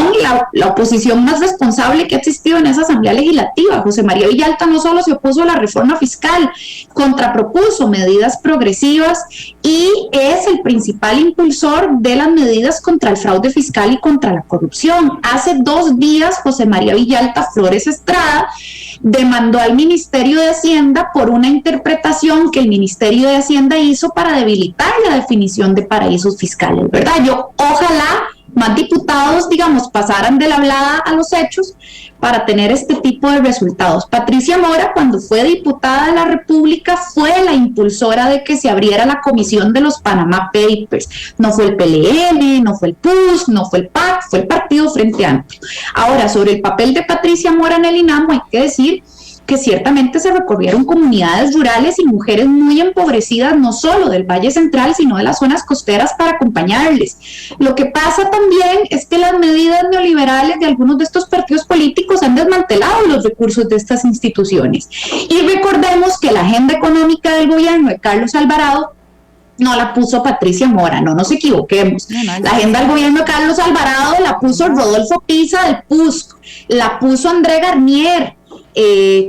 la oposición más responsable que ha existido en esa Asamblea Legislativa. José María Villalta no solo se opuso a la reforma fiscal, contrapropuso medidas progresivas y es el principal impulsor de las medidas contra el fraude fiscal y contra la corrupción. Hace 2 días, José María Villalta Flores Estrada demandó al Ministerio de Hacienda por una interpretación que el Ministerio de Hacienda hizo para debilitar la definición de paraísos fiscales, ¿verdad? Ojalá más diputados, pasaran de la hablada a los hechos para tener este tipo de resultados. Patricia Mora, cuando fue diputada de la República, fue la impulsora de que se abriera la comisión de los Panama Papers. No fue el PLN, no fue el PUS, no fue el PAC, fue el Partido Frente Amplio. Ahora, sobre el papel de Patricia Mora en el INAM, hay que decir que ciertamente se recorrieron comunidades rurales y mujeres muy empobrecidas, no solo del Valle Central, sino de las zonas costeras para acompañarles. Lo que pasa también es que las medidas neoliberales de algunos de estos partidos políticos han desmantelado los recursos de estas instituciones. Y recordemos que la agenda económica del gobierno de Carlos Alvarado no la puso Patricia Mora, no nos equivoquemos. La agenda del gobierno de Carlos Alvarado la puso Rodolfo Pisa del PUSC, la puso André Garnier,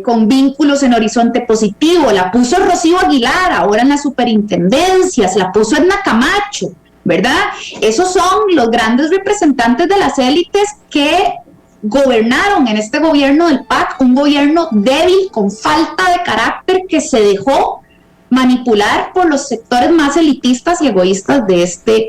con vínculos en Horizonte Positivo, la puso Rocío Aguilar, ahora en las superintendencias, la puso Edna Camacho, ¿verdad? Esos son los grandes representantes de las élites que gobernaron en este gobierno del PAC, un gobierno débil, con falta de carácter, que se dejó manipular por los sectores más elitistas y egoístas de este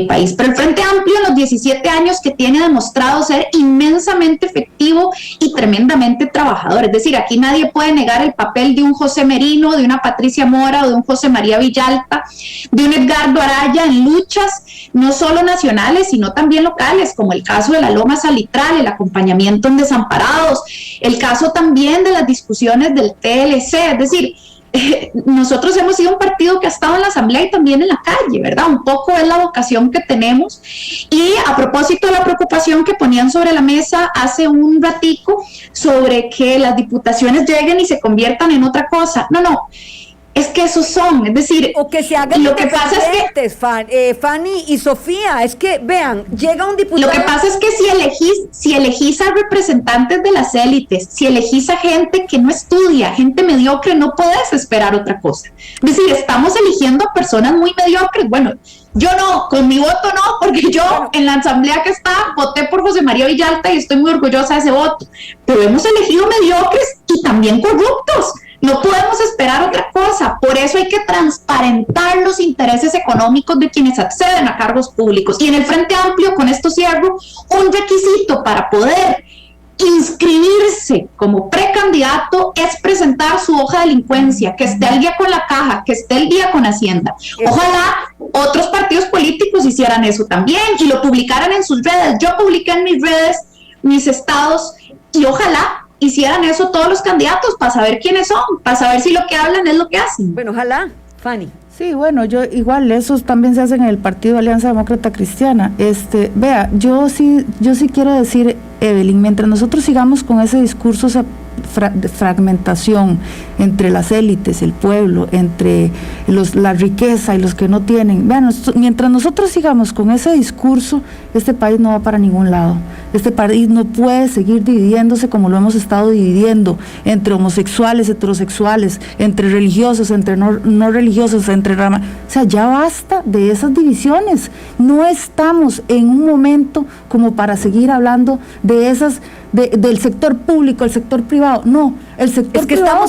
país. Pero el Frente Amplio, en los 17 años que tiene, ha demostrado ser inmensamente efectivo y tremendamente trabajador. Es decir, aquí nadie puede negar el papel de un José Merino, de una Patricia Mora o de un José María Villalta, de un Edgardo Araya en luchas no solo nacionales, sino también locales, como el caso de la Loma Salitral, el acompañamiento en desamparados, el caso también de las discusiones del TLC. Es decir, nosotros hemos sido un partido que ha estado en la asamblea y también en la calle, ¿verdad? Un poco es la vocación que tenemos. Y a propósito de la preocupación que ponían sobre la mesa hace un ratico sobre que las diputaciones lleguen y se conviertan en otra cosa. No, es que esos son, es decir, o que se hagan lo que pasa es que Fanny y Sofía, es que vean, llega un diputado. Lo que pasa es que si elegís a representantes de las élites, si elegís a gente que no estudia, gente mediocre, no podés esperar otra cosa. Es decir, estamos eligiendo a personas muy mediocres. Bueno, yo no, con mi voto no, porque yo en la asamblea que está voté por José María Villalta y estoy muy orgullosa de ese voto, pero hemos elegido mediocres y también corruptos. No podemos esperar otra cosa. Por eso hay que transparentar los intereses económicos de quienes acceden a cargos públicos. Y en el Frente Amplio, con esto cierro, un requisito para poder inscribirse como precandidato es presentar su hoja de delincuencia, que esté al día con la caja, que esté al día con Hacienda. Ojalá otros partidos políticos hicieran eso también y lo publicaran en sus redes. Yo publiqué en mis redes mis estados y ojalá hicieran eso todos los candidatos para saber quiénes son, para saber si lo que hablan es lo que hacen. Bueno, ojalá, Fanny. Sí, bueno, yo igual eso también se hace en el Partido Alianza Demócrata Cristiana. Vea, yo sí quiero decir, Evelyn, mientras nosotros sigamos con ese discurso de fragmentación entre las élites, el pueblo, entre la riqueza y los que no tienen, vean, mientras nosotros sigamos con ese discurso, este país no va para ningún lado. Este país no puede seguir dividiéndose como lo hemos estado dividiendo, entre homosexuales, heterosexuales, entre religiosos, entre no religiosos, entre ramas. O sea, ya basta de esas divisiones. No estamos en un momento como para seguir hablando de esas, del sector público, el sector privado. No, el sector privado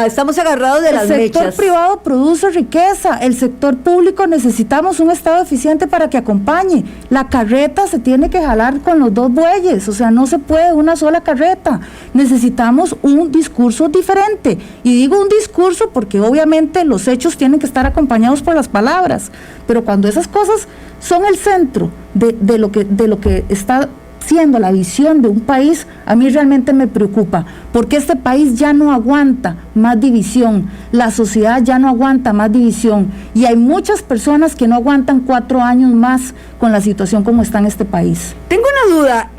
estamos agarrados de las mechas. El sector privado produce riqueza, el sector público necesitamos un Estado eficiente para que acompañe. La carreta se tiene que jalar con los dos bueyes, o sea, no se puede una sola carreta. Necesitamos un discurso diferente. Y digo un discurso porque obviamente los hechos tienen que estar acompañados por las palabras, pero cuando esas cosas son el centro de lo que está siendo la visión de un país, a mí realmente me preocupa, porque este país ya no aguanta más división, la sociedad ya no aguanta más división, y hay muchas personas que no aguantan 4 años más con la situación como está en este país. Tengo una duda,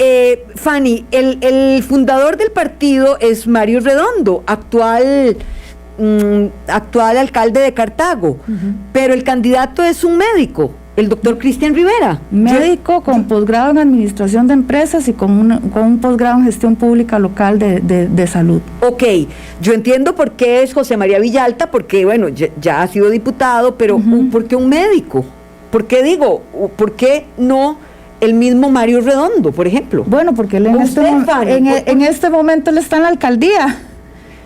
Fanny, el fundador del partido es Mario Redondo, actual alcalde de Cartago, pero el candidato es un médico, el doctor Cristian Rivera. Médico con posgrado en administración de empresas y con un posgrado en gestión pública local de salud. Ok, yo entiendo por qué es José María Villalta, porque bueno, ya ha sido diputado, pero ¿por qué un médico? ¿Por qué no el mismo Mario Redondo, por ejemplo? Bueno, porque él en este momento él está en la alcaldía.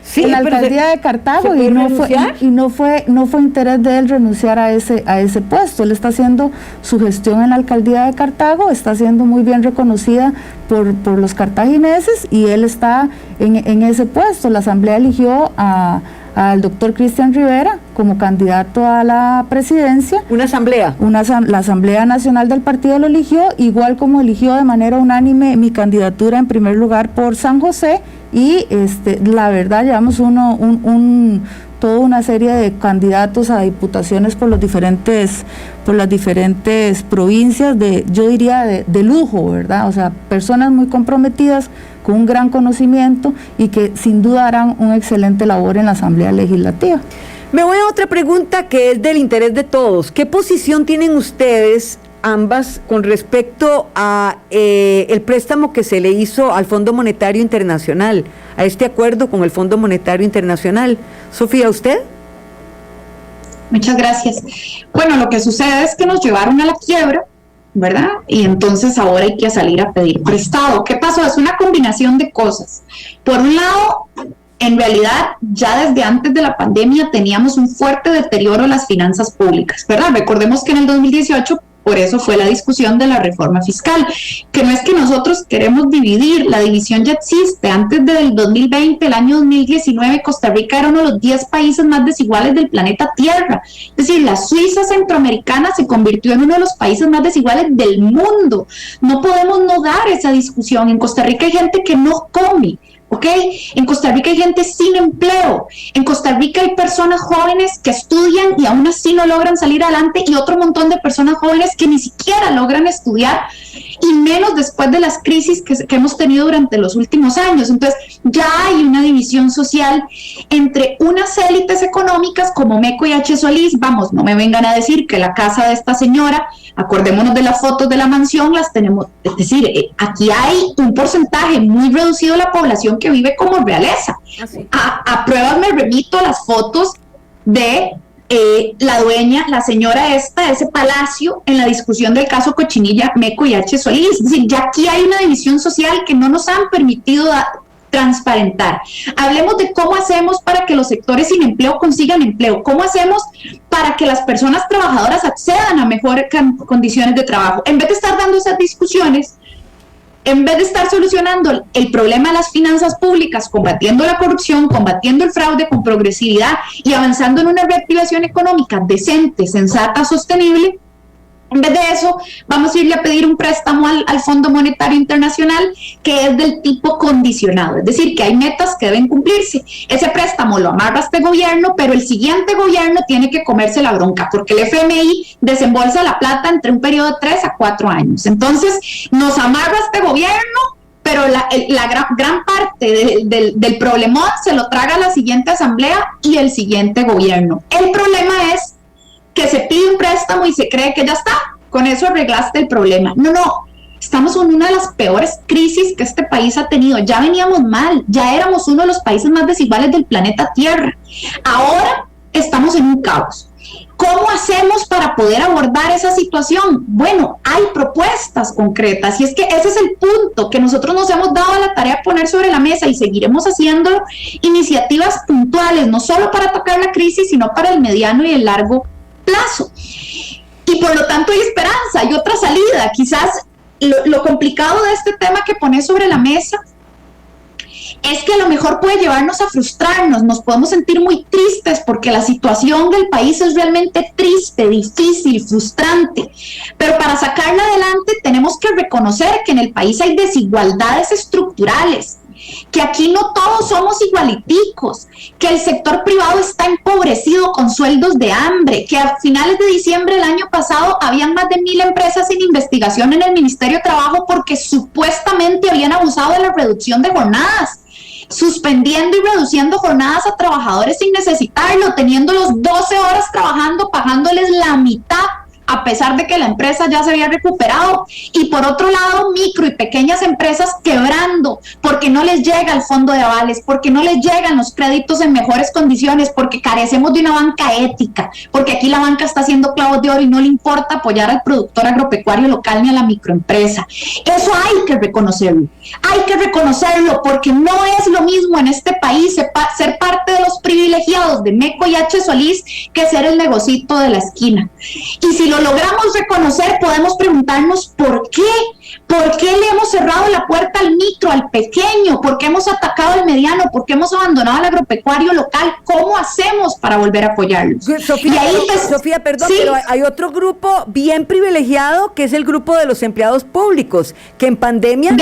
Sí, en la alcaldía de Cartago y no fue interés de él renunciar a ese puesto. Él está haciendo su gestión en la alcaldía de Cartago, está siendo muy bien reconocida por los cartagineses y él está en ese puesto. La asamblea eligió al doctor Cristian Rivera como candidato a la presidencia. ¿Una asamblea? La Asamblea Nacional del partido lo eligió, igual como eligió de manera unánime mi candidatura en primer lugar por San José, y la verdad llevamos toda una serie de candidatos a diputaciones por las diferentes provincias yo diría de lujo, ¿verdad? O sea, personas muy comprometidas con un gran conocimiento y que sin duda harán una excelente labor en la Asamblea Legislativa. Me voy a otra pregunta que es del interés de todos. ¿Qué posición tienen ustedes ambas con respecto a el préstamo que se le hizo al Fondo Monetario Internacional, a este acuerdo con el Fondo Monetario Internacional? Sofía, ¿usted? Muchas gracias. Bueno, lo que sucede es que nos llevaron a la quiebra, ¿verdad? Y entonces ahora hay que salir a pedir prestado. ¿Qué pasó? Es una combinación de cosas. Por un lado, en realidad, ya desde antes de la pandemia teníamos un fuerte deterioro en las finanzas públicas, ¿verdad? Recordemos que en el 2018, por eso fue la discusión de la reforma fiscal, que no es que nosotros queremos dividir, la división ya existe. Antes del 2020, el año 2019, Costa Rica era uno de los 10 países más desiguales del planeta Tierra. Es decir, la Suiza centroamericana se convirtió en uno de los países más desiguales del mundo. No podemos no dar esa discusión. En Costa Rica hay gente que no come, ¿ok? En Costa Rica hay gente sin empleo. En Costa Rica hay personas jóvenes que estudian y aún así no logran salir adelante, y otro montón de personas jóvenes que ni siquiera logran estudiar, y menos después de las crisis que hemos tenido durante los últimos años. Entonces ya hay una división social entre unas élites económicas como Meco y H. Solís. Vamos, no me vengan a decir que la casa de esta señora, acordémonos de las fotos de la mansión, las tenemos. Es decir, aquí hay un porcentaje muy reducido de la población que vive como realeza. A pruebas me remito a las fotos de la dueña, la señora esta, de ese palacio, en la discusión del caso Cochinilla, Meco y H. Solís. Es decir, ya aquí hay una división social que no nos han permitido transparentar. Hablemos de cómo hacemos para que los sectores sin empleo consigan empleo, cómo hacemos para que las personas trabajadoras accedan a mejores condiciones de trabajo. En vez de estar dando esas discusiones, en vez de estar solucionando el problema de las finanzas públicas, combatiendo la corrupción, combatiendo el fraude con progresividad y avanzando en una reactivación económica decente, sensata, sostenible, en vez de eso, vamos a irle a pedir un préstamo al Fondo Monetario Internacional que es del tipo condicionado, es decir, que hay metas que deben cumplirse. Ese préstamo lo amarra este gobierno, pero el siguiente gobierno tiene que comerse la bronca, porque el FMI desembolsa la plata entre un periodo de 3 a 4 años. Entonces, nos amarra este gobierno, pero la gran parte del problemón se lo traga la siguiente asamblea y el siguiente gobierno. El problema es que se pide un préstamo y se cree que ya está, con eso arreglaste el problema. No, estamos en una de las peores crisis que este país ha tenido. Ya veníamos mal, ya éramos uno de los países más desiguales del planeta Tierra. Ahora estamos en un caos. ¿Cómo hacemos para poder abordar esa situación? Bueno, hay propuestas concretas y es que ese es el punto que nosotros nos hemos dado a la tarea de poner sobre la mesa y seguiremos haciendo iniciativas puntuales, no solo para atacar la crisis, sino para el mediano y el largo plazo. Y por lo tanto hay esperanza, hay otra salida. Quizás lo complicado de este tema que pones sobre la mesa es que a lo mejor puede llevarnos a frustrarnos, nos podemos sentir muy tristes porque la situación del país es realmente triste, difícil, frustrante, pero para sacarla adelante tenemos que reconocer que en el país hay desigualdades estructurales, que aquí no todos somos igualiticos, que el sector privado está empobrecido con sueldos de hambre, que a finales de diciembre del año pasado habían más de 1,000 empresas sin investigación en el Ministerio de Trabajo porque supuestamente habían abusado de la reducción de jornadas, suspendiendo y reduciendo jornadas a trabajadores sin necesitarlo, teniéndolos 12 horas trabajando, pagándoles la mitad, a pesar de que la empresa ya se había recuperado. Y por otro lado, micro y pequeñas empresas quebrando porque no les llega el fondo de avales, porque no les llegan los créditos en mejores condiciones, porque carecemos de una banca ética, porque aquí la banca está haciendo clavos de oro y no le importa apoyar al productor agropecuario local ni a la microempresa. Eso hay que reconocerlo porque no es lo mismo en este país ser parte de los privilegiados de Meco y H. Solís que ser el negocito de la esquina. Y si lo logramos reconocer, podemos preguntarnos ¿por qué? ¿Por qué le hemos cerrado la puerta al micro, al pequeño? ¿Por qué hemos atacado al mediano? ¿Por qué hemos abandonado al agropecuario local? ¿Cómo hacemos para volver a apoyarlos? Sofía, perdón, ¿sí? Pero hay otro grupo bien privilegiado que es el grupo de los empleados públicos, que en pandemia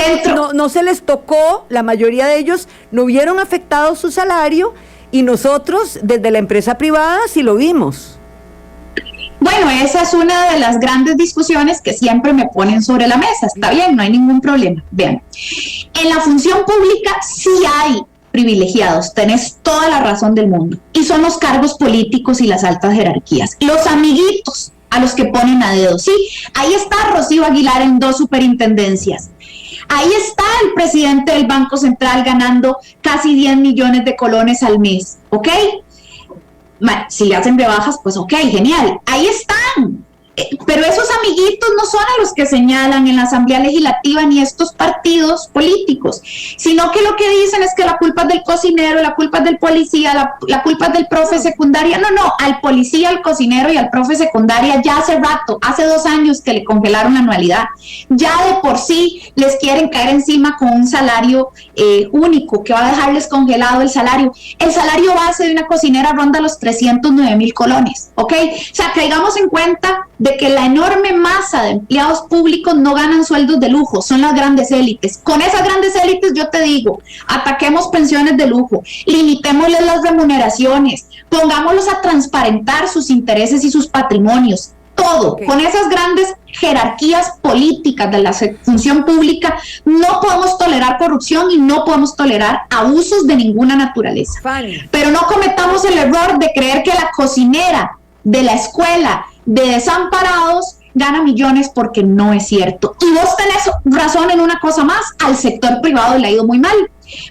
no se les tocó, la mayoría de ellos no vieron afectado su salario y nosotros desde la empresa privada sí lo vimos. Bueno, esa es una de las grandes discusiones que siempre me ponen sobre la mesa. Está bien, no hay ningún problema. Vean, en la función pública sí hay privilegiados, tenés toda la razón del mundo, y son los cargos políticos y las altas jerarquías, los amiguitos a los que ponen a dedo. Sí, ahí está Rocío Aguilar en 2 superintendencias. Ahí está el presidente del Banco Central ganando casi 10 millones de colones al mes, ¿ok? Si le hacen rebajas, pues ok, genial, ahí están. Pero esos amiguitos no son a los que señalan en la Asamblea Legislativa ni estos partidos políticos, sino que lo que dicen es que la culpa es del cocinero, la culpa es del policía, la culpa es del profe secundaria. No, al policía, al cocinero y al profe secundaria ya hace rato, hace 2 años que le congelaron la anualidad. Ya de por sí les quieren caer encima con un salario único que va a dejarles congelado el salario. El salario base de una cocinera ronda los 309,000 colones, ¿ok? O sea, caigamos en cuenta de que la enorme masa de empleados públicos no ganan sueldos de lujo, son las grandes élites. Con esas grandes élites yo te digo, ataquemos pensiones de lujo, limitémosles las remuneraciones, pongámoslos a transparentar sus intereses y sus patrimonios, todo. Okay. Con esas grandes jerarquías políticas de la función pública no podemos tolerar corrupción y no podemos tolerar abusos de ninguna naturaleza. Fanny. Pero no cometamos el error de creer que la cocinera de la escuela de desamparados gana millones, porque no es cierto. Y vos tenés razón en una cosa más, al sector privado le ha ido muy mal.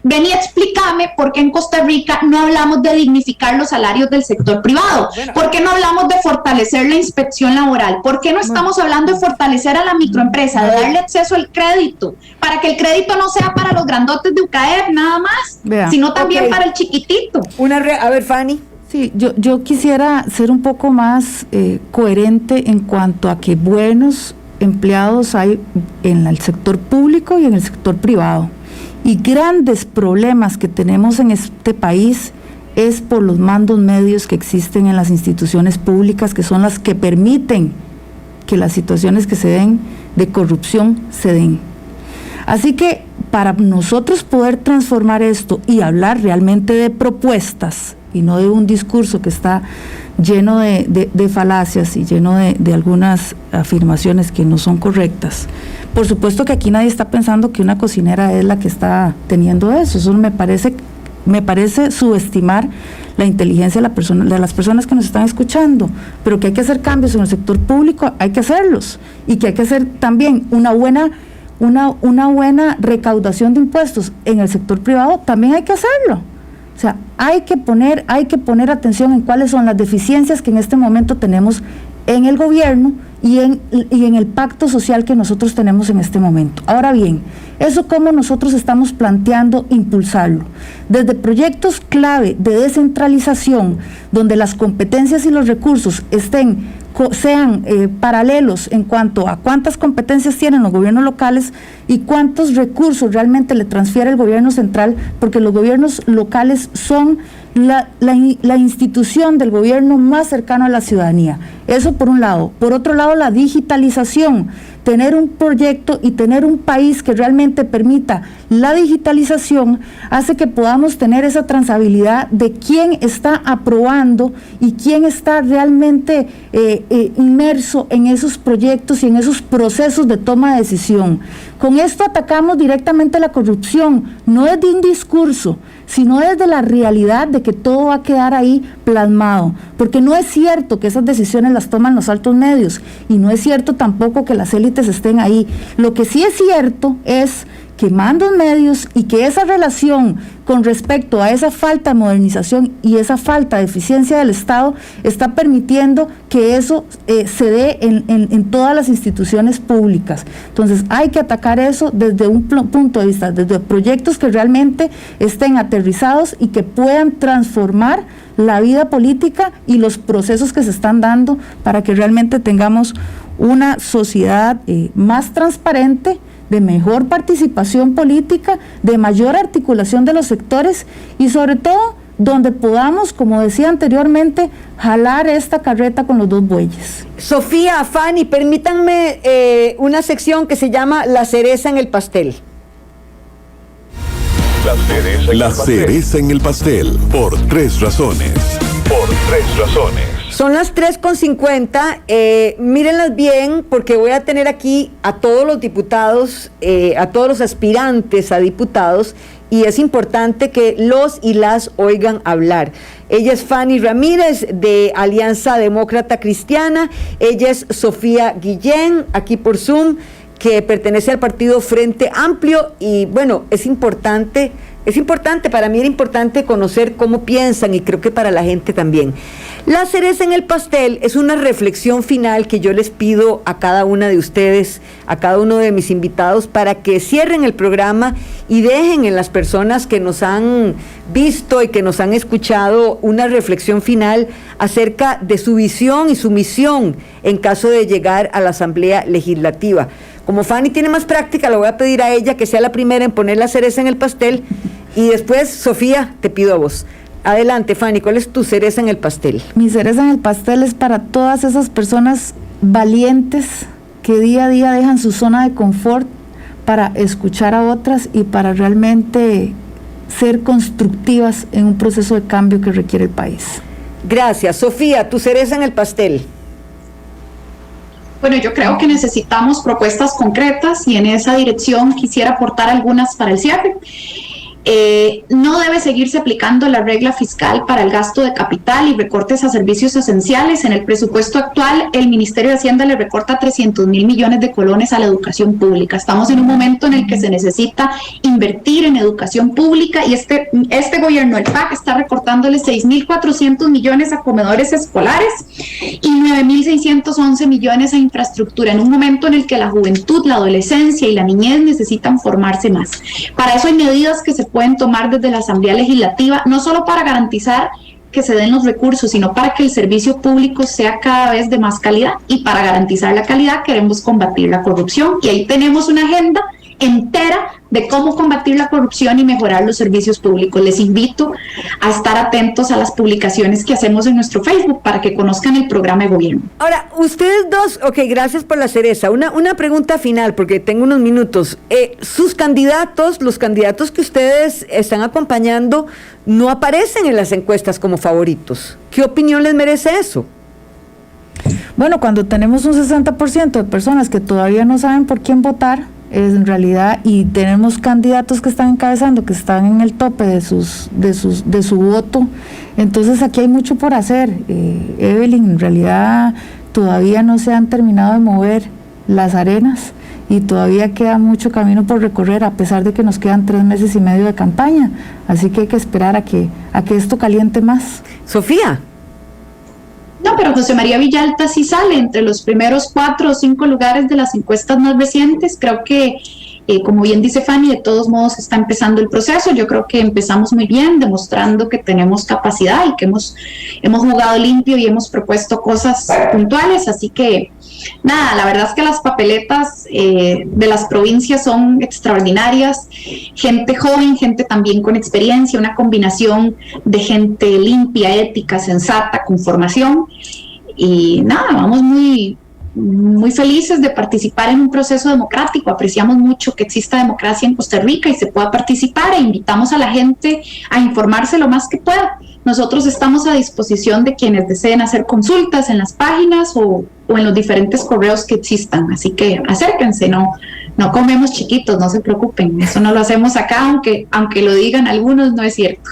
Ven y explícame por qué en Costa Rica no hablamos de dignificar los salarios del sector privado, por qué no hablamos de fortalecer la inspección laboral, por qué no estamos hablando de fortalecer a la microempresa, de darle acceso al crédito, para que el crédito no sea para los grandotes de UCAEF nada más, sino también para el chiquitito. A ver, Fanny. Sí, yo quisiera ser un poco más coherente en cuanto a que buenos empleados hay en el sector público y en el sector privado. Y grandes problemas que tenemos en este país es por los mandos medios que existen en las instituciones públicas, que son las que permiten que las situaciones que se den de corrupción se den. Así que para nosotros poder transformar esto y hablar realmente de propuestas y no de un discurso que está lleno de falacias y lleno de algunas afirmaciones que no son correctas. Por supuesto que aquí nadie está pensando que una cocinera es la que está teniendo eso. Eso me parece subestimar la inteligencia de las personas que nos están escuchando, pero que hay que hacer cambios en el sector público, hay que hacerlos, y que hay que hacer también una buena recaudación de impuestos en el sector privado, también hay que hacerlo. O sea, hay que poner atención en cuáles son las deficiencias que en este momento tenemos en el gobierno y en el pacto social que nosotros tenemos en este momento. Ahora bien, eso cómo nosotros estamos planteando impulsarlo, desde proyectos clave de descentralización, donde las competencias y los recursos sean paralelos en cuanto a cuántas competencias tienen los gobiernos locales y cuántos recursos realmente le transfiere el gobierno central, porque los gobiernos locales son la institución del gobierno más cercano a la ciudadanía. Eso por un lado. Por otro lado, la digitalización, tener un proyecto y tener un país que realmente permita la digitalización hace que podamos tener esa trazabilidad de quién está aprobando y quién está realmente inmerso en esos proyectos y en esos procesos de toma de decisión. Con esto atacamos directamente la corrupción, no desde un discurso, sino desde la realidad de que todo va a quedar ahí plasmado, porque no es cierto que esas decisiones las toman los altos medios, y no es cierto tampoco que las élites estén ahí. Lo que sí es cierto es que mandos medios y que esa relación con respecto a esa falta de modernización y esa falta de eficiencia del Estado está permitiendo que eso se dé en todas las instituciones públicas. Entonces hay que atacar eso desde un punto de vista, desde proyectos que realmente estén aterrizados y que puedan transformar la vida política y los procesos que se están dando para que realmente tengamos una sociedad más transparente, de mejor participación política, de mayor articulación de los sectores y sobre todo donde podamos, como decía anteriormente, jalar esta carreta con los dos bueyes. Sofía, Fanny, permítanme una sección que se llama La cereza en el pastel. La cereza en el pastel, por 3 razones. Son las 3:50, mírenlas bien porque voy a tener aquí a todos los diputados, a todos los aspirantes a diputados, y es importante que los y las oigan hablar. Ella es Fanny Ramírez de Alianza Demócrata Cristiana, ella es Sofía Guillén, aquí por Zoom, que pertenece al partido Frente Amplio, y bueno, es importante, para mí era importante conocer cómo piensan y creo que para la gente también. La cereza en el pastel es una reflexión final que yo les pido a cada una de ustedes, a cada uno de mis invitados, para que cierren el programa y dejen en las personas que nos han visto y que nos han escuchado una reflexión final acerca de su visión y su misión en caso de llegar a la Asamblea Legislativa. Como Fanny tiene más práctica, le voy a pedir a ella que sea la primera en poner la cereza en el pastel y después, Sofía, te pido a vos. Adelante, Fanny, ¿cuál es tu cereza en el pastel? Mi cereza en el pastel es para todas esas personas valientes que día a día dejan su zona de confort para escuchar a otras y para realmente ser constructivas en un proceso de cambio que requiere el país. Gracias. Sofía, tu cereza en el pastel. Bueno, yo creo que necesitamos propuestas concretas y en esa dirección quisiera aportar algunas para el cierre. No debe seguirse aplicando la regla fiscal para el gasto de capital y recortes a servicios esenciales. En el presupuesto actual, el Ministerio de Hacienda le recorta 300.000 millones de colones a la educación pública. Estamos en un momento en el que se necesita invertir en educación pública y este gobierno, el PAC, está recortándole 6.400 millones a comedores escolares y 9.611 millones a infraestructura, en un momento en el que la juventud, la adolescencia y la niñez necesitan formarse más. Para eso hay medidas que se pueden tomar desde la Asamblea Legislativa, no solo para garantizar que se den los recursos, sino para que el servicio público sea cada vez de más calidad, y para garantizar la calidad queremos combatir la corrupción, y ahí tenemos una agenda entera de cómo combatir la corrupción y mejorar los servicios públicos. Les invito a estar atentos a las publicaciones que hacemos en nuestro Facebook para que conozcan el programa de gobierno. Ahora, ustedes dos, ok, gracias por la cereza. Una pregunta final, porque tengo unos minutos. Sus candidatos, los candidatos que ustedes están acompañando, no aparecen en las encuestas como favoritos. ¿Qué opinión les merece eso? Bueno, cuando tenemos un 60% de personas que todavía no saben por quién votar, en realidad, y tenemos candidatos que están encabezando, que están en el tope de su voto, entonces aquí hay mucho por hacer. Evelyn, en realidad todavía no se han terminado de mover las arenas y todavía queda mucho camino por recorrer, a pesar de que nos quedan 3 meses y medio de campaña, así que hay que esperar a que esto caliente más. Sofía. No, pero José María Villalta sí sale entre los primeros 4 o 5 lugares de las encuestas más recientes. Creo que, como bien dice Fanny, de todos modos está empezando el proceso. Yo creo que empezamos muy bien, demostrando que tenemos capacidad y que hemos jugado limpio y hemos propuesto cosas puntuales. Así que, nada, la verdad es que las papeletas de las provincias son extraordinarias. Gente joven, gente también con experiencia, una combinación de gente limpia, ética, sensata, con formación. Y nada, vamos muy felices de participar en un proceso democrático. Apreciamos mucho que exista democracia en Costa Rica y se pueda participar, e invitamos a la gente a informarse lo más que pueda. Nosotros estamos a disposición de quienes deseen hacer consultas en las páginas o en los diferentes correos que existan, así que acérquense, no comemos chiquitos, no se preocupen, eso no lo hacemos acá, aunque lo digan algunos, no es cierto.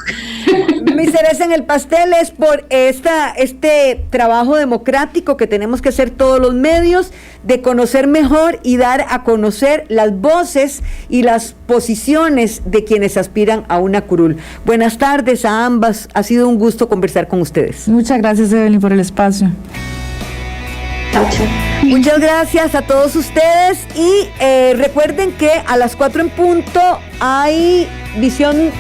Mi cereza en el pastel es por este trabajo democrático que tenemos que hacer todos los medios, de conocer mejor y dar a conocer las voces y las posiciones de quienes aspiran a una curul. Buenas tardes a ambas, ha sido un gusto conversar con ustedes. Muchas gracias, Evelyn, por el espacio. Muchas gracias a todos ustedes y recuerden que a las 4 en punto hay Visión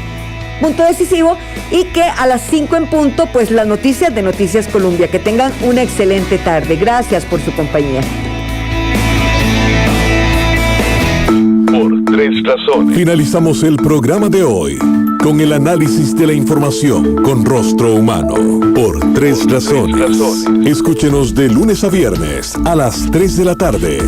Punto Decisivo y que a las 5 en punto pues las noticias de Noticias Colombia. Que tengan una excelente tarde. Gracias por su compañía. Por 3 razones. Finalizamos el programa de hoy con el análisis de la información con rostro humano. Por 3 razones. Escúchenos de lunes a viernes a las 3 de la tarde.